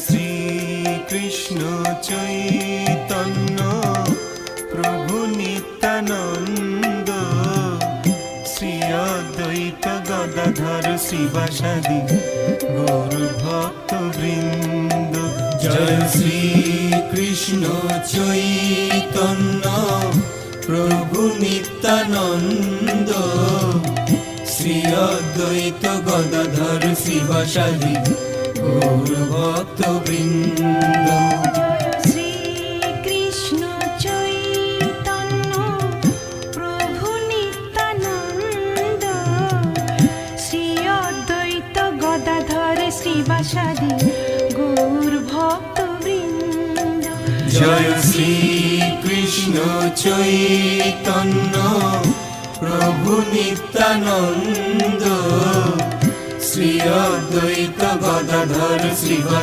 শ্রী কৃষ্ণ চৈতন্য প্রভু নিত্যানন্দ, শ্রী অদ্বৈত গদাধর শ্রীবাসাদি গৌর ভক্ত বৃন্দ। জয় শ্রী কৃষ্ণ চৈতন্য প্রভু নিত্যানন্দ, শ্রী অদ্বৈত গদাধর শ্রীবাসাদি গৌর ভক্ত বৃন্দ। শ্রী কৃষ্ণ চৈতন্য প্রভু নিত্যানন্দ, শ্রী অদ্বৈত গদাধর শ্রীবাসাদি গৌর ভক্ত বৃন্দ। জয় শ্রী কৃষ্ণ চৈতন্য প্রভু নিত্যানন্দ, শ্রী অদ্বৈত গদাধর শ্রীবাসাদি